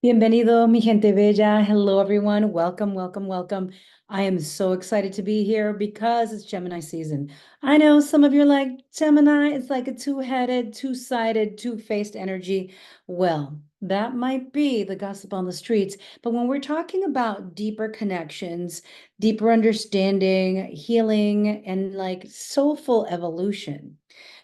Bienvenido, mi gente bella. Hello, everyone. Welcome, welcome, welcome. I am so excited to be here because it's Gemini season. I know some of you are like, Gemini, it's like a two-headed, two-sided, two-faced energy. Well, that might be the gossip on the streets. But when we're talking about deeper connections, deeper understanding, healing, and like soulful evolution,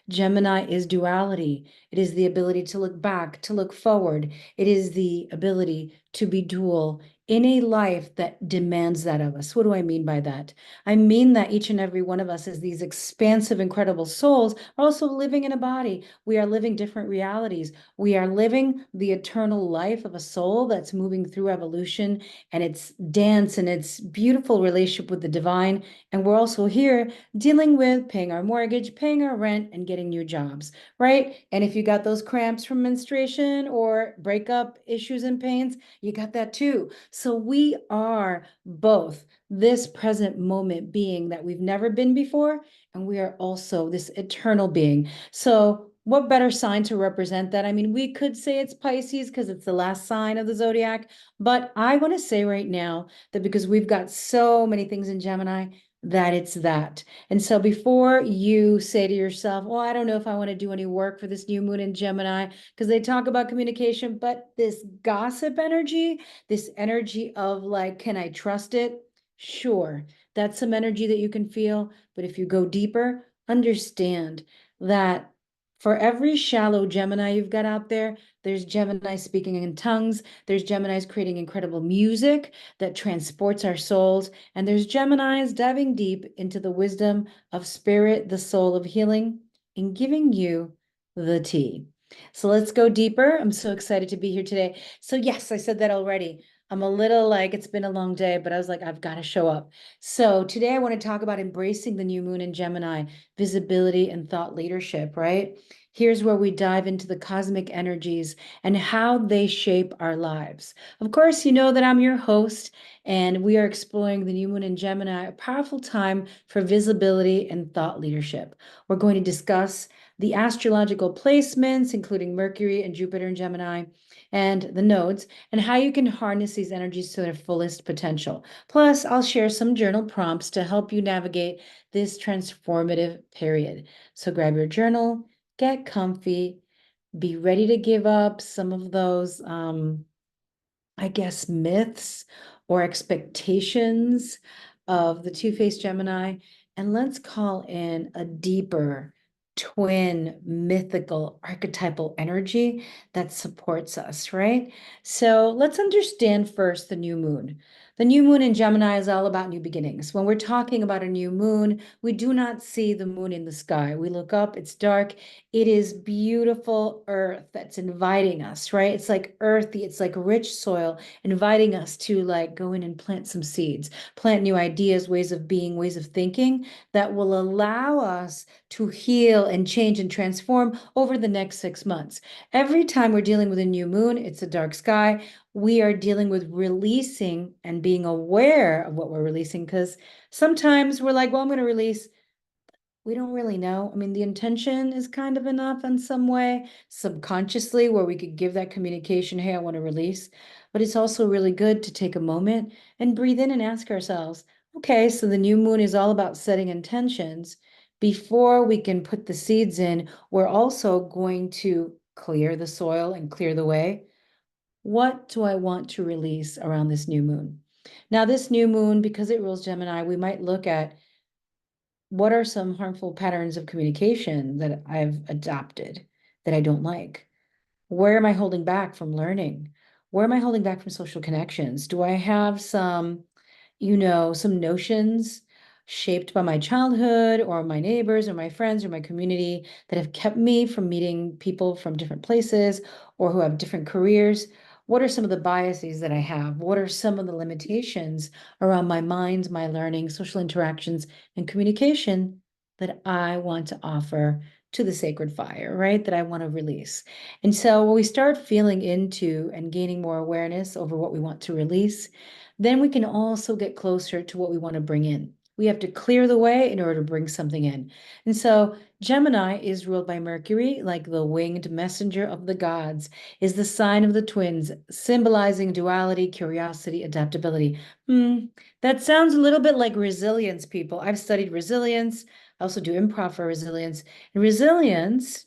Gemini is duality. It is the ability to look back, to look forward. It is the ability to be dual in a life that demands that of us. What do I mean by that? I mean that each and every one of us, as these expansive, incredible souls, are also living in a body. We are living different realities. We are living the eternal life of a soul that's moving through evolution and its dance and its beautiful relationship with the divine. And we're also here dealing with paying our mortgage, paying our rent, and getting new jobs, right? And if you got those cramps from menstruation or breakup issues and pains, you got that too. So we are both this present moment being that we've never been before, and we are also this eternal being. So what better sign to represent that? I mean, we could say it's Pisces because it's the last sign of the zodiac, but I want to say right now that because we've got so many things in Gemini, that it's that. And so before you say to yourself, well, I don't know if I want to do any work for this new moon in Gemini, because they talk about communication, but this gossip energy, this energy of like, can I trust it? Sure, that's some energy that you can feel. But if you go deeper, understand that for every shallow Gemini you've got out there, there's Gemini speaking in tongues. There's Geminis creating incredible music that transports our souls. And there's Geminis diving deep into the wisdom of spirit, the soul of healing, and giving you the tea. So let's go deeper. I'm so excited to be here today. So, yes, I said that already. I'm a little like, it's been a long day, but I was like, I've got to show up. So, today I want to talk about embracing the new moon in Gemini, visibility and thought leadership, right? Here's where we dive into the cosmic energies and how they shape our lives. Of course, you know that I'm your host, and we are exploring the new moon in Gemini, a powerful time for visibility and thought leadership. We're going to discuss the astrological placements, including Mercury and Jupiter in Gemini, and the nodes, and how you can harness these energies to their fullest potential. Plus, I'll share some journal prompts to help you navigate this transformative period. So grab your journal, get comfy, be ready to give up some of those I guess, myths or expectations of the two-faced Gemini. And let's call in a deeper twin mythical archetypal energy that supports us, right? So let's understand first the new moon. The new moon in Gemini is all about new beginnings. When we're talking about a new moon, we do not see the moon in the sky. We look up, it's dark. It is beautiful earth that's inviting us, right? It's like earthy, it's like rich soil, inviting us to like go in and plant some seeds, plant new ideas, ways of being, ways of thinking that will allow us to heal and change and transform over the next 6 months. Every time we're dealing with a new moon, it's a dark sky. We are dealing with releasing and being aware of what we're releasing, because sometimes we're like, well, I'm going to release. We don't really know. I mean, the intention is kind of enough in some way, subconsciously, where we could give that communication, hey, I want to release. But it's also really good to take a moment and breathe in and ask ourselves, okay, so the new moon is all about setting intentions. Before we can put the seeds in, we're also going to clear the soil and clear the way. What do I want to release around this new moon? Now, this new moon, because it rules Gemini, we might look at what are some harmful patterns of communication that I've adopted that I don't like? Where am I holding back from learning? Where am I holding back from social connections? Do I have some, some notions shaped by my childhood or my neighbors or my friends or my community that have kept me from meeting people from different places or who have different careers? What are some of the biases that I have? What are some of the limitations around my mind, my learning, social interactions, and communication that I want to offer to the sacred fire, right? That I want to release. And so when we start feeling into and gaining more awareness over what we want to release, then we can also get closer to what we want to bring in. We have to clear the way in order to bring something in. And so Gemini is ruled by Mercury, like the winged messenger of the gods, is the sign of the twins, symbolizing duality, curiosity, adaptability. That sounds a little bit like resilience, people. I've studied resilience. I also do improv for resilience. And resilience,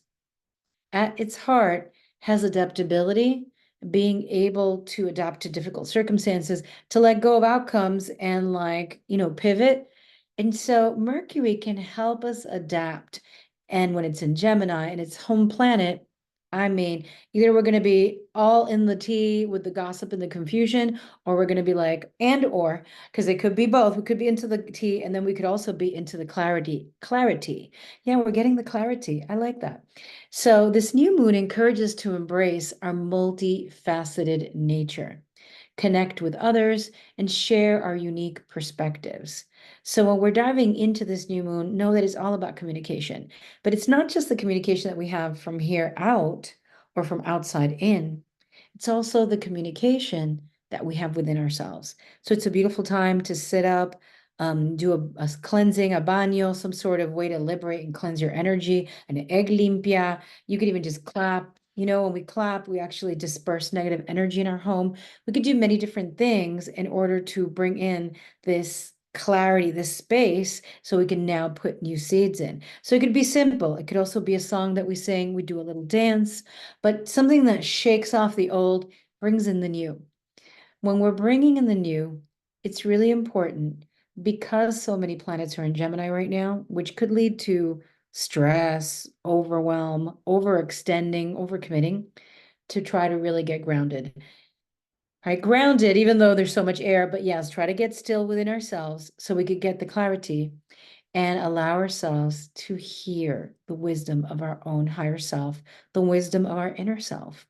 at its heart, has adaptability, being able to adapt to difficult circumstances, to let go of outcomes and pivot. And so Mercury can help us adapt. And when it's in Gemini and its home planet, I mean, either we're going to be all in the tea with the gossip and the confusion, or we're going to be like, because it could be both. We could be into the tea, and then we could also be into the clarity. Clarity. Yeah, we're getting the clarity. I like that. So this new moon encourages to embrace our multifaceted nature, connect with others, and share our unique perspectives. So when we're diving into this new moon, know that it's all about communication. But it's not just the communication that we have from here out or from outside in. It's also the communication that we have within ourselves. So it's a beautiful time to sit up, do a cleansing, a baño, some sort of way to liberate and cleanse your energy, an egg limpia. You could even just clap. When we clap, we actually disperse negative energy in our home. We could do many different things in order to bring in this clarity, this space, so we can now put new seeds in. So it could be simple. It could also be a song that we sing. We do a little dance, but something that shakes off the old, brings in the new. When we're bringing in the new, it's really important because so many planets are in Gemini right now, which could lead to stress, overwhelm, overextending, overcommitting, to try to really get grounded. Right, grounded, even though there's so much air, but yes, try to get still within ourselves so we could get the clarity and allow ourselves to hear the wisdom of our own higher self, the wisdom of our inner self.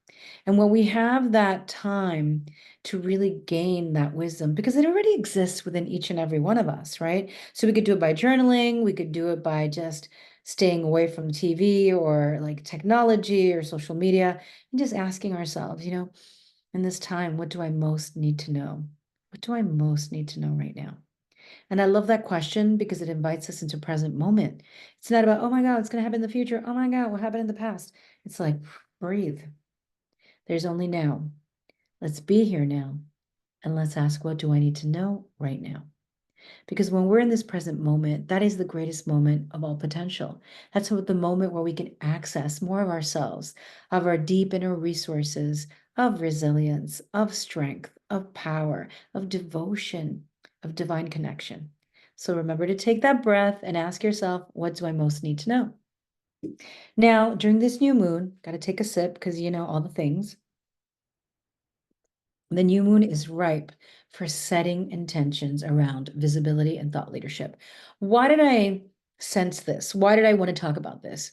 And when we have that time to really gain that wisdom, because it already exists within each and every one of us, right? So we could do it by journaling, we could do it by just staying away from TV or like technology or social media, and just asking ourselves, in this time, what do I most need to know? What do I most need to know right now? And I love that question because it invites us into present moment. It's not about, oh my God, what's going to happen in the future? Oh my God, what happened in the past? It's like, breathe. There's only now. Let's be here now. And let's ask, what do I need to know right now? Because when we're in this present moment, that is the greatest moment of all potential. That's the moment where we can access more of ourselves, of our deep inner resources, of resilience, of strength, of power, of devotion, of divine connection. So remember to take that breath and ask yourself, what do I most need to know? Now, during this new moon, got to take a sip because all the things. The new moon is ripe for setting intentions around visibility and thought leadership. Why did I sense this? Why did I want to talk about this?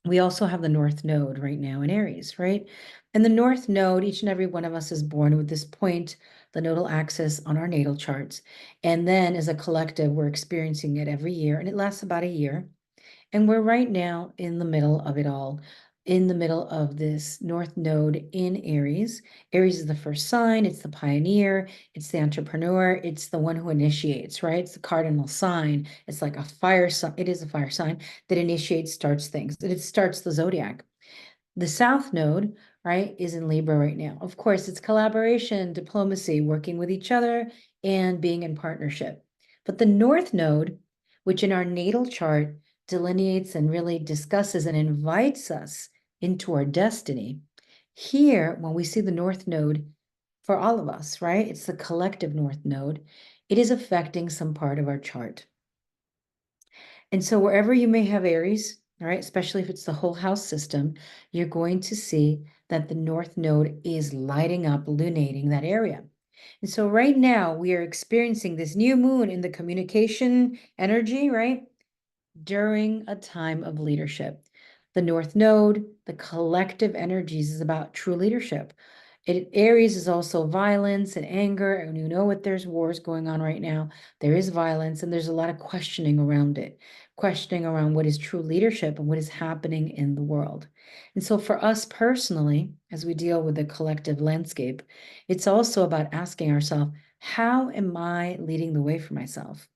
We also have the North Node right now in Aries, right? And the North Node, each and every one of us is born with this point, the nodal axis on our natal charts. And then as a collective, we're experiencing it every year, and it lasts about a year. And we're right now in the middle of it all, in the middle of this North Node in Aries. Aries is the first sign, it's the pioneer, it's the entrepreneur, it's the one who initiates, right? It's the cardinal sign. It's like a fire sign. It is a fire sign that initiates, starts things, that it starts the zodiac. The South Node, right, is in Libra right now. Of course, it's collaboration, diplomacy, working with each other, and being in partnership. But the North Node, which in our natal chart delineates and really discusses and invites us into our destiny, here, when we see the North Node for all of us, right, it's the collective North Node, it is affecting some part of our chart. And so wherever you may have Aries, all right, especially if it's the whole house system, you're going to see that the North Node is lighting up, lunating that area. And so right now we are experiencing this new moon in the communication energy, right? During a time of leadership. The North Node, the collective energies is about true leadership. Aries is also violence and anger, and you know what, there's wars going on right now. There is violence, and there's a lot of questioning around it, questioning around what is true leadership and what is happening in the world. And so for us personally, as we deal with the collective landscape, it's also about asking ourselves, how am I leading the way for myself?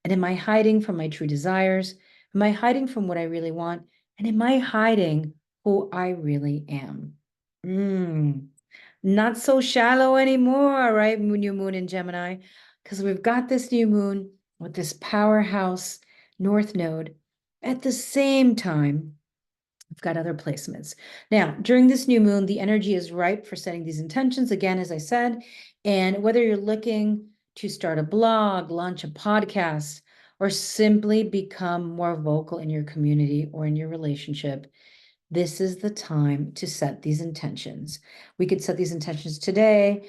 And am I hiding from my true desires? Am I hiding from what I really want? And am I hiding who I really am? Not so shallow anymore, right? New moon in Gemini, because we've got this new moon with this powerhouse North Node. At the same time, we've got other placements. Now, during this new moon, the energy is ripe for setting these intentions, again, as I said. And whether you're looking to start a blog, launch a podcast, or simply become more vocal in your community or in your relationship, this is the time to set these intentions. We could set these intentions today,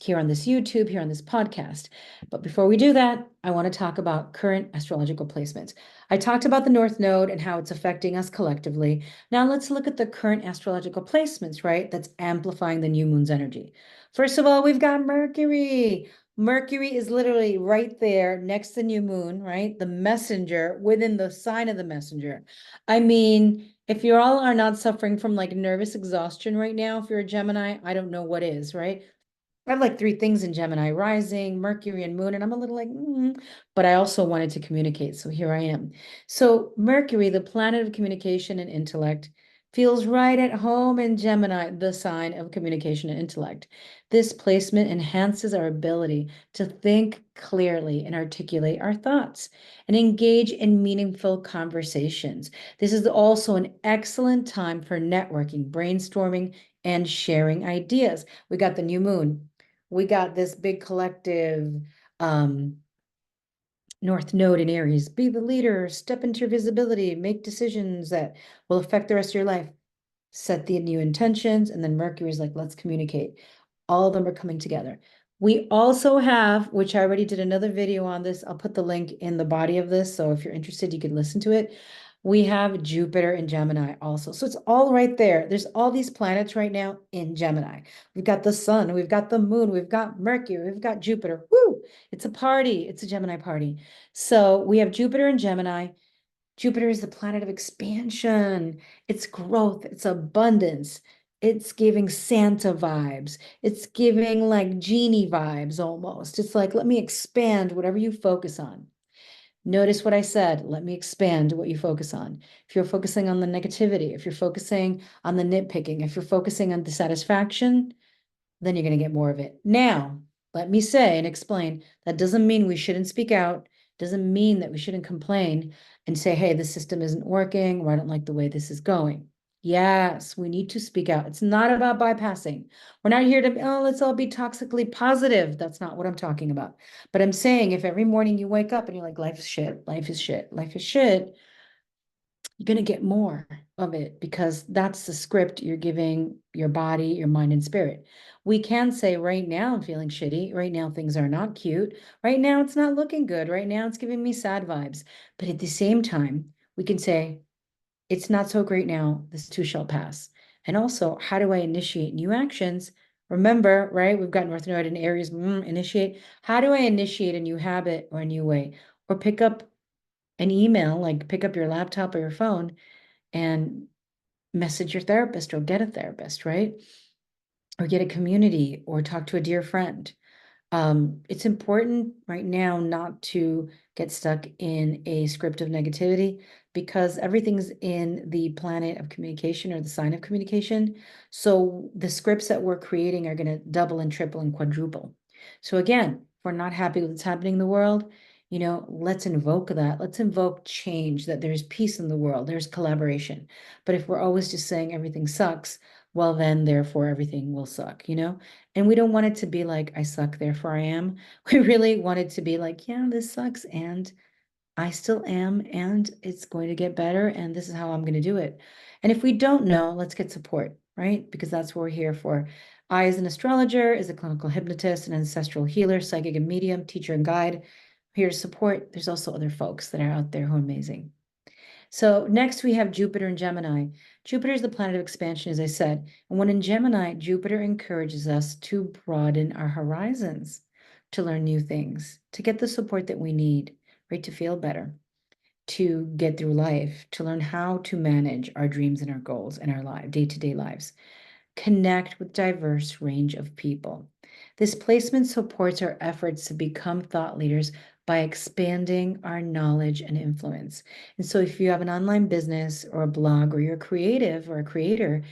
here on this YouTube, here on this podcast. But before we do that, I want to talk about current astrological placements. I talked about the North Node and how it's affecting us collectively. Now let's look at the current astrological placements, right? That's amplifying the new moon's energy. First of all, we've got Mercury. Mercury is literally right there next to the new moon, right? The messenger within the sign of the messenger. I mean, if you all are not suffering from like nervous exhaustion right now, if you're a Gemini, I don't know what is, right? I have like three things in Gemini: rising, Mercury, and moon. And I'm a little like, but I also wanted to communicate. So here I am. So Mercury, the planet of communication and intellect, feels right at home in Gemini, the sign of communication and intellect. This placement enhances our ability to think clearly and articulate our thoughts and engage in meaningful conversations. This is also an excellent time for networking, brainstorming, and sharing ideas. We got the new moon. We got this big collective North Node in Aries. Be the leader, step into your visibility, make decisions that will affect the rest of your life. Set the new intentions, and then Mercury's like, let's communicate. All of them are coming together. We also have, which I already did another video on this, I'll put the link in the body of this, so if you're interested, you can listen to it. We have Jupiter and Gemini also. So it's all right there. There's all these planets right now in Gemini. We've got the sun, we've got the moon, we've got Mercury, we've got Jupiter. Woo! It's a party. It's a Gemini party. So we have Jupiter and Gemini. Jupiter is the planet of expansion. It's growth, it's abundance. It's giving Santa vibes. It's giving like genie vibes almost. It's like, let me expand whatever you focus on. Notice what I said. Let me expand what you focus on. If you're focusing on the negativity, if you're focusing on the nitpicking, if you're focusing on dissatisfaction, then you're going to get more of it. Now, let me say and explain that doesn't mean we shouldn't speak out, doesn't mean that we shouldn't complain and say, hey, the system isn't working, or I don't like the way this is going. Yes, we need to speak out. It's not about bypassing. We're not here to, oh, let's all be toxically positive. That's not what I'm talking about. But I'm saying if every morning you wake up and you're like, life is shit, life is shit, life is shit, you're going to get more of it because that's the script you're giving your body, your mind, and spirit. We can say, right now, I'm feeling shitty. Right now, things are not cute. Right now, it's not looking good. Right now, it's giving me sad vibes. But at the same time, we can say, it's not so great now. This too shall pass. And also, how do I initiate new actions? Remember, right? We've got North Node and Aries, initiate. How do I initiate a new habit or a new way? Or pick up an email, like pick up your laptop or your phone and message your therapist or get a therapist, right? Or get a community or talk to a dear friend. It's important right now not to get stuck in a script of negativity because everything's in the planet of communication or the sign of communication. So the scripts that we're creating are going to double and triple and quadruple. So again, if we're not happy with what's happening in the world, let's invoke that. Let's invoke change, that there's peace in the world, there's collaboration. But if we're always just saying everything sucks, well, then therefore everything will suck. And we don't want it to be like, I suck, therefore I am. We really want it to be like, yeah, this sucks, and I still am, and it's going to get better, and this is how I'm going to do it. And if we don't know, let's get support, right? Because that's what we're here for. I, as an astrologer, as a clinical hypnotist, an ancestral healer, psychic and medium, teacher and guide, here to support. There's also other folks that are out there who are amazing. So next we have Jupiter and Gemini. Jupiter is the planet of expansion, as I said. And when in Gemini, Jupiter encourages us to broaden our horizons, to learn new things, to get the support that we need, right? To feel better, to get through life, to learn how to manage our dreams and our goals in our life, day-to-day lives. Connect with diverse range of people. This placement supports our efforts to become thought leaders by expanding our knowledge and influence. And so if you have an online business or a blog, or you're creative or a creator,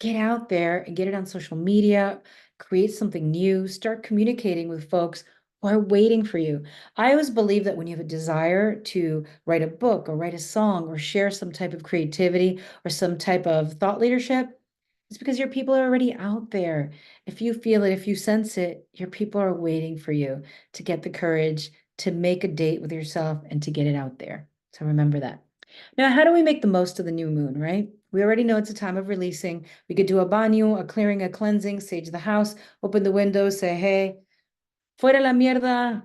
get out there and get it on social media, create something new, start communicating with folks who are waiting for you. I always believe that when you have a desire to write a book or write a song or share some type of creativity or some type of thought leadership, it's because your people are already out there. If you feel it, if you sense it, your people are waiting for you to get the courage to make a date with yourself and to get it out there. So remember that. Now, how do we make the most of the new moon, right? We already know it's a time of releasing. We could do a baño, a clearing, a cleansing, sage the house, open the windows, say, hey, fuera la mierda,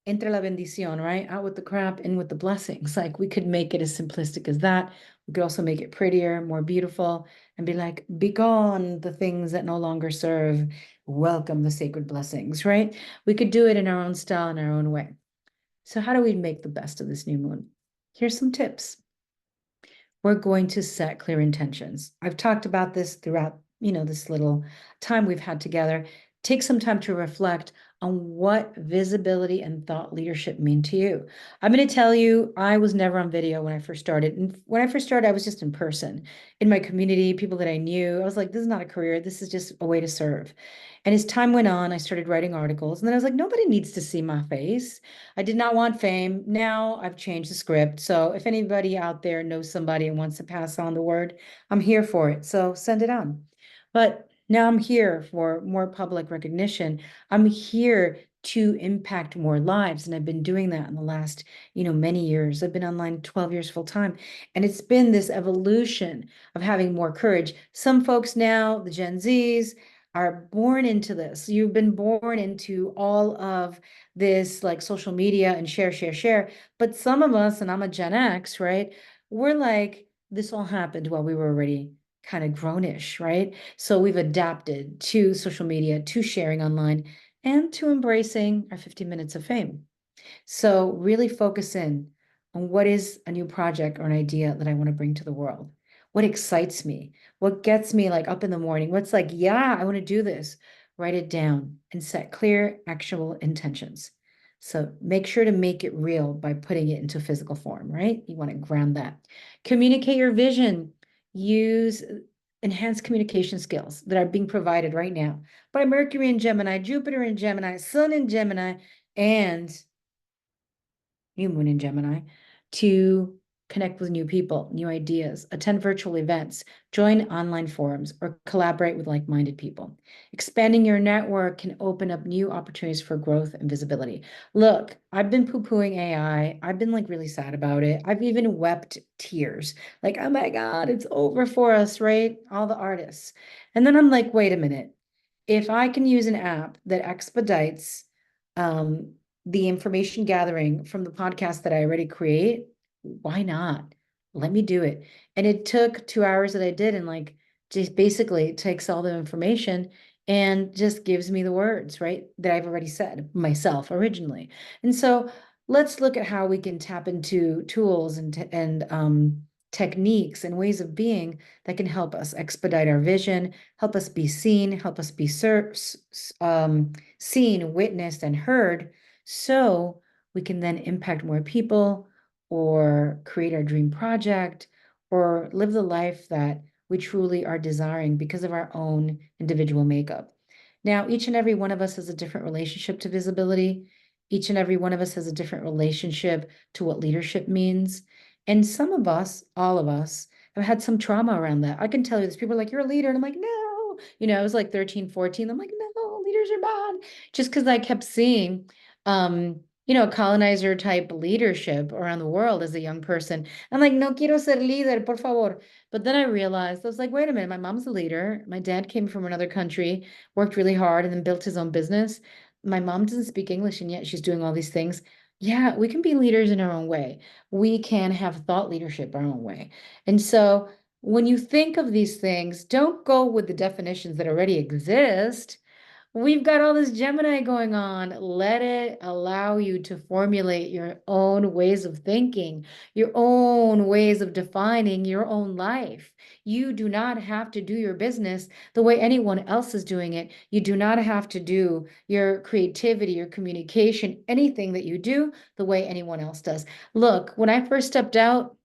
entre la bendición, right? Out with the crap, in with the blessings. Like, we could make it as simplistic as that. We could also make it prettier, more beautiful, and be like, be gone the things that no longer serve. Welcome the sacred blessings, right? We could do it in our own style, in our own way. So how do we make the best of this new moon? Here's some tips. We're going to set clear intentions. I've talked about this throughout, this little time we've had together. Take some time to reflect on what visibility and thought leadership mean to you. I'm going to tell you, I was never on video when I first started. And when I first started, I was just in person, in my community, people that I knew. I was like, this is not a career. This is just a way to serve. And as time went on, I started writing articles. And then I was like, nobody needs to see my face. I did not want fame. Now I've changed the script. So if anybody out there knows somebody and wants to pass on the word, I'm here for it. So send it on. But now I'm here for more public recognition. I'm here to impact more lives. And I've been doing that in the last, many years. I've been online 12 years full time. And it's been this evolution of having more courage. Some folks now, the Gen Zs, are born into this. You've been born into all of this, like, social media and share, share, share. But some of us, and I'm a Gen X, right? We're like, this all happened while we were already kind of grownish, right? So we've adapted to social media, to sharing online, and to embracing our 50 minutes of fame. So really focus in on what is a new project or an idea that I want to bring to the world. What excites me? What gets me like up in the morning? What's like, yeah, I want to do this. Write it down and set clear, actionable intentions. So make sure to make it real by putting it into physical form, right? You want to ground that. Communicate your vision. Use enhanced communication skills that are being provided right now by Mercury and Gemini, Jupiter and Gemini, Sun and Gemini, and new moon in Gemini, to connect with new people, new ideas, attend virtual events, join online forums, or collaborate with like-minded people. Expanding your network can open up new opportunities for growth and visibility. Look, I've been poo-pooing AI. I've been like really sad about it. I've even wept tears. Like, oh my God, it's over for us, right? All the artists. And then I'm like, wait a minute. If I can use an app that expedites the information gathering from the podcast that I already create, why not? Let me do it. And it took 2 hours that I did, and like just basically takes all the information and just gives me the words, right? That I've already said myself originally. And so let's look at how we can tap into tools and techniques and ways of being that can help us expedite our vision, help us be seen, help us be seen, witnessed, and heard, so we can then impact more people, or create our dream project, or live the life that we truly are desiring because of our own individual makeup. Now, each and every one of us has a different relationship to visibility. Each and every one of us has a different relationship to what leadership means. And some of us, all of us, have had some trauma around that. I can tell you this. People are like, you're a leader. And I'm like, no. I was like 13, 14. I'm like, no, leaders are bad. Just because I kept seeing colonizer type leadership around the world as a young person. I'm like, no quiero ser líder, por favor. But then I realized, I was like, wait a minute, my mom's a leader. My dad came from another country, worked really hard, and then built his own business. My mom doesn't speak English, and yet she's doing all these things. Yeah, we can be leaders in our own way. We can have thought leadership our own way. And so when you think of these things, don't go with the definitions that already exist. We've got all this Gemini going on. Let it allow you to formulate your own ways of thinking, your own ways of defining your own life. You do not have to do your business the way anyone else is doing it. You do not have to do your creativity, your communication, anything that you do the way anyone else does. Look, when I first stepped out,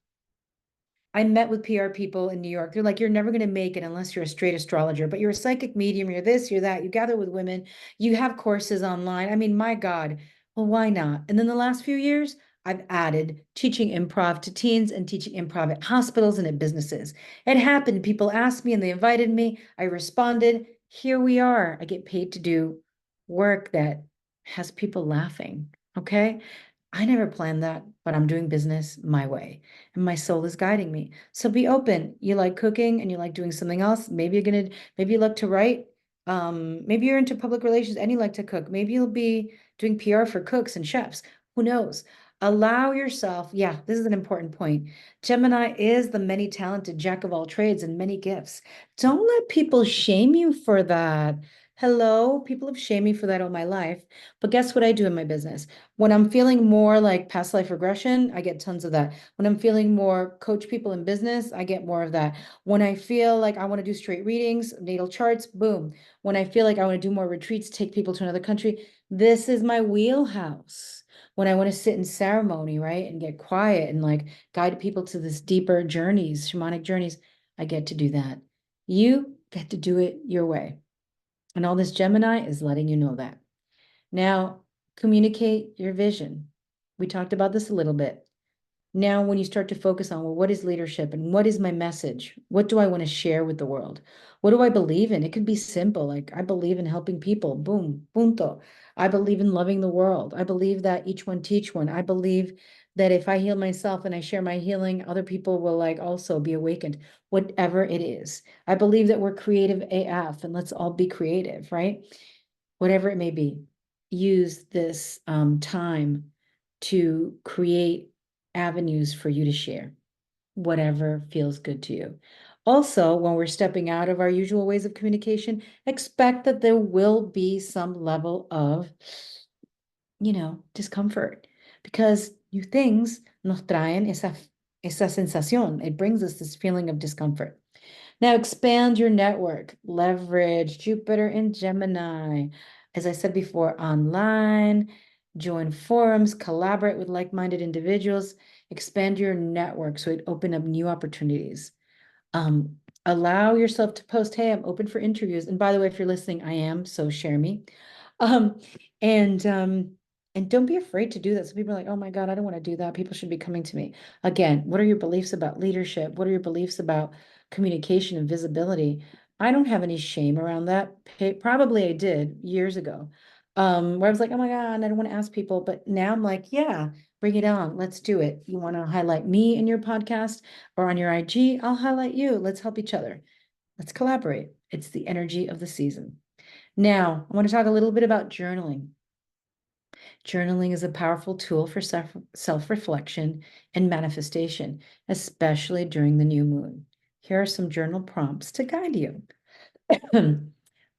I met with PR people in New York. They're like, you're never going to make it unless you're a straight astrologer, but you're a psychic medium, you're this, you're that, you gather with women, you have courses online. I mean, my God, well, why not? And then the last few years, I've added teaching improv to teens and teaching improv at hospitals and at businesses. It happened. People asked me and they invited me. I responded. Here we are. I get paid to do work that has people laughing. Okay. I never planned that, but I'm doing business my way and my soul is guiding me. So be open. You like cooking and you like doing something else. Maybe you like to write. Maybe you're into public relations and you like to cook. Maybe you'll be doing PR for cooks and chefs. Who knows? Allow yourself. Yeah, this is an important point. Gemini is the many talented jack of all trades and many gifts. Don't let people shame you for that. Hello, people have shamed me for that all my life. But guess what I do in my business? When I'm feeling more like past life regression, I get tons of that. When I'm feeling more coach people in business, I get more of that. When I feel like I want to do straight readings, natal charts, boom. When I feel like I want to do more retreats, take people to another country, this is my wheelhouse. When I want to sit in ceremony, right, and get quiet and like guide people to this deeper journeys, shamanic journeys, I get to do that. You get to do it your way. And all this Gemini is letting you know that. Now, communicate your vision. We talked about this a little bit. Now, when you start to focus on, well, what is leadership and what is my message? What do I want to share with the world? What do I believe in? It could be simple, like I believe in helping people. Boom, punto. I believe in loving the world. I believe that each one teach one. I believe that if I heal myself and I share my healing, other people will like also be awakened, whatever it is. I believe that we're creative AF and let's all be creative, right? Whatever it may be, use this time to create avenues for you to share whatever feels good to you. Also, when we're stepping out of our usual ways of communication, expect that there will be some level of, discomfort because new things nos traen esa sensación. It brings us this feeling of discomfort. Now expand your network, leverage Jupiter and Gemini. As I said before, online, join forums, collaborate with like-minded individuals, expand your network so it open up new opportunities. Allow yourself to post, hey, I'm open for interviews. And by the way, if you're listening, I am, so share me. Um, and um, and don't be afraid to do that. So people are like, oh my God, I don't want to do that. People should be coming to me. Again, what are your beliefs about leadership? What are your beliefs about communication and visibility? I don't have any shame around that. Probably I did years ago. Where I was like, oh my God, I don't want to ask people. But now I'm like, yeah, bring it on. Let's do it. You want to highlight me in your podcast or on your IG? I'll highlight you. Let's help each other. Let's collaborate. It's the energy of the season. Now, I want to talk a little bit about journaling. Journaling is a powerful tool for self-reflection and manifestation, especially during the new moon. Here are some journal prompts to guide you.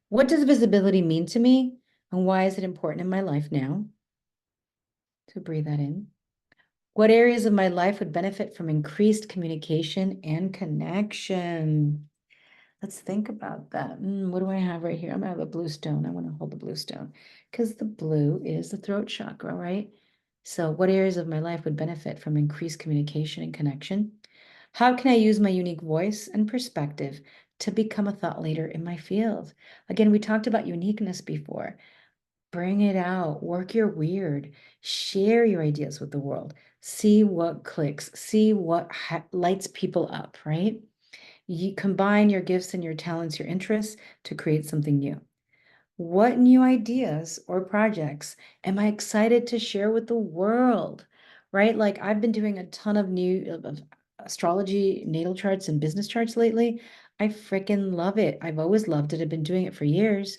What does visibility mean to me, and why is it important in my life now? So breathe that in. What areas of my life would benefit from increased communication and connection? Let's think about that. What do I have right here? I'm gonna have a blue stone. I want to hold the blue stone because the blue is the throat chakra, right? So what areas of my life would benefit from increased communication and connection? How can I use my unique voice and perspective to become a thought leader in my field? Again, we talked about uniqueness before. Bring it out, work your weird, share your ideas with the world, see what clicks, see what lights people up, right? You combine your gifts and your talents, your interests to create something new. What new ideas or projects am I excited to share with the world? Right? Like I've been doing a ton of new of astrology, natal charts, and business charts lately. I freaking love it. I've always loved it. I've been doing it for years.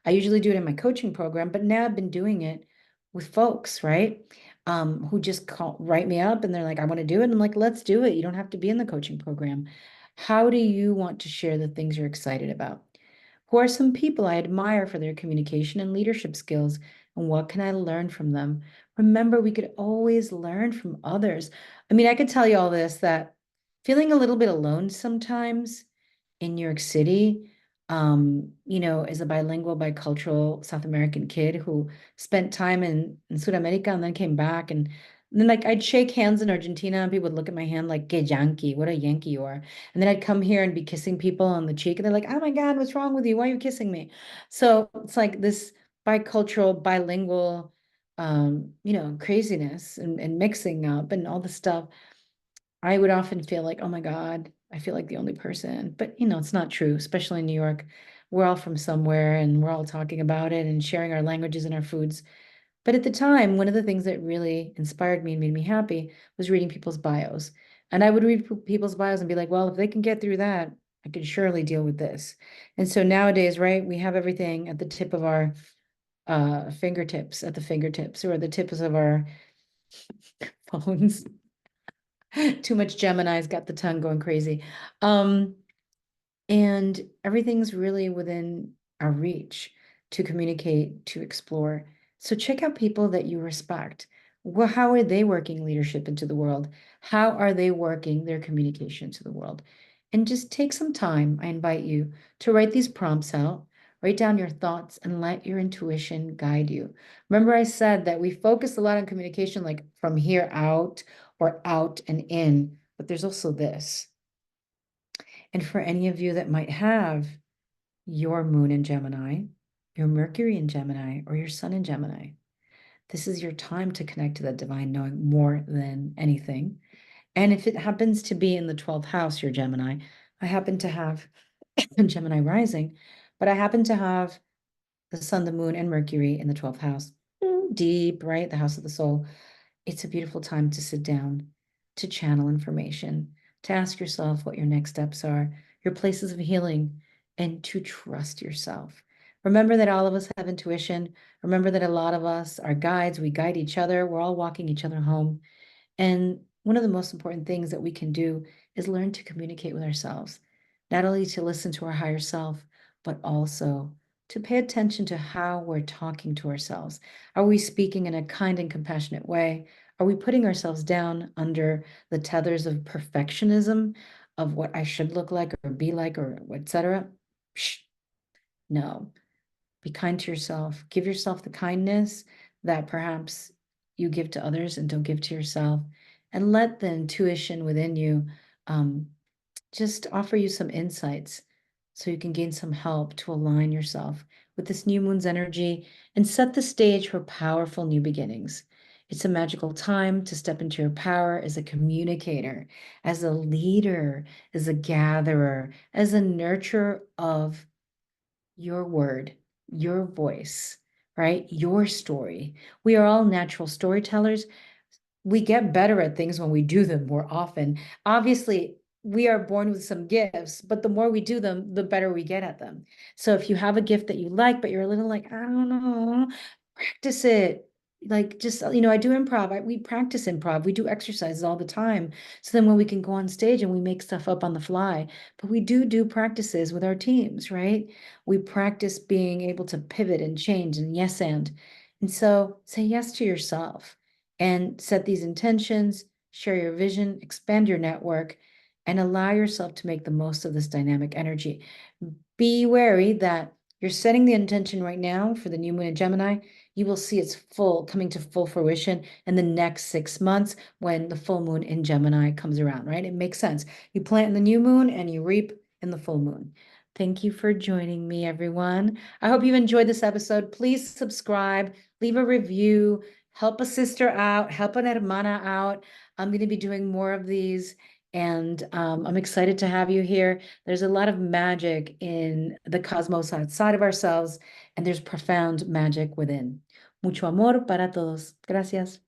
I usually do it in my coaching program, but now I've been doing it with folks, right? Who just write me up and they're like, I want to do it. And I'm like, let's do it. You don't have to be in the coaching program. How do you want to share the things you're excited about? Who are some people I admire for their communication and leadership skills? And what can I learn from them? Remember, we could always learn from others. I mean, I could tell you all this that feeling a little bit alone sometimes in New York City, as a bilingual, bicultural South American kid who spent time in South America and then came back. And then, like, I'd shake hands in Argentina and people would look at my hand like, que Yankee, what a Yankee you are. And then I'd come here and be kissing people on the cheek, and they're like, oh my God, what's wrong with you? Why are you kissing me? So it's like this bicultural, bilingual, craziness and mixing up and all this stuff. I would often feel like, oh my God, I feel like the only person. But, it's not true, especially in New York. We're all from somewhere and we're all talking about it and sharing our languages and our foods. But at the time, one of the things that really inspired me and made me happy was reading people's bios. And I would read people's bios and be like, well, if they can get through that, I can surely deal with this. And so nowadays, right, we have everything at the tip of our fingertips, at the fingertips, or the tips of our phones. Too much Gemini's got the tongue going crazy. Um, and everything's really within our reach to communicate, to explore. So check out people that you respect. Well, how are they working leadership into the world? How are they working their communication to the world? And just take some time, I invite you to write these prompts out, write down your thoughts, and let your intuition guide you. Remember, I said that we focus a lot on communication, like from here out or out and in, but there's also this. And for any of you that might have your moon in Gemini, your Mercury in Gemini, or your sun in Gemini, this is your time to connect to that divine knowing more than anything. And if it happens to be in the 12th house, your Gemini, I happen to have Gemini rising, but I happen to have the sun, the moon, and Mercury in the 12th house. Deep, right? The house of the soul. It's a beautiful time to sit down, to channel information, to ask yourself what your next steps are, your places of healing, and to trust yourself. Remember that all of us have intuition. Remember that a lot of us are guides. We guide each other. We're all walking each other home. And one of the most important things that we can do is learn to communicate with ourselves, not only to listen to our higher self, but also to pay attention to how we're talking to ourselves. Are we speaking in a kind and compassionate way? Are we putting ourselves down under the tethers of perfectionism of what I should look like or be like or etc.? No. Be kind to yourself. Give yourself the kindness that perhaps you give to others and don't give to yourself. And let the intuition within you just offer you some insights so you can gain some help to align yourself with this new moon's energy and set the stage for powerful new beginnings. It's a magical time to step into your power as a communicator, as a leader, as a gatherer, as a nurturer of your word, your voice, right? Your story. We are all natural storytellers. We get better at things when we do them more often. Obviously, we are born with some gifts, but the more we do them, the better we get at them. So if you have a gift that you like, but you're a little like, I don't know, practice it. Like just, I do improv. We practice improv. We do exercises all the time. So then when we can go on stage and we make stuff up on the fly, but we do practices with our teams, right? We practice being able to pivot and change and yes and so say yes to yourself and set these intentions, share your vision, expand your network, and allow yourself to make the most of this dynamic energy. Be wary that you're setting the intention right now for the new moon in Gemini. You will see it's coming to full fruition in the next 6 months when the full moon in Gemini comes around, right? It makes sense. You plant in the new moon and you reap in the full moon. Thank you for joining me, everyone. I hope you enjoyed this episode. Please subscribe, leave a review, help a sister out, help an hermana out. I'm going to be doing more of these, and I'm excited to have you here. There's a lot of magic in the cosmos outside of ourselves, and there's profound magic within. Mucho amor para todos. Gracias.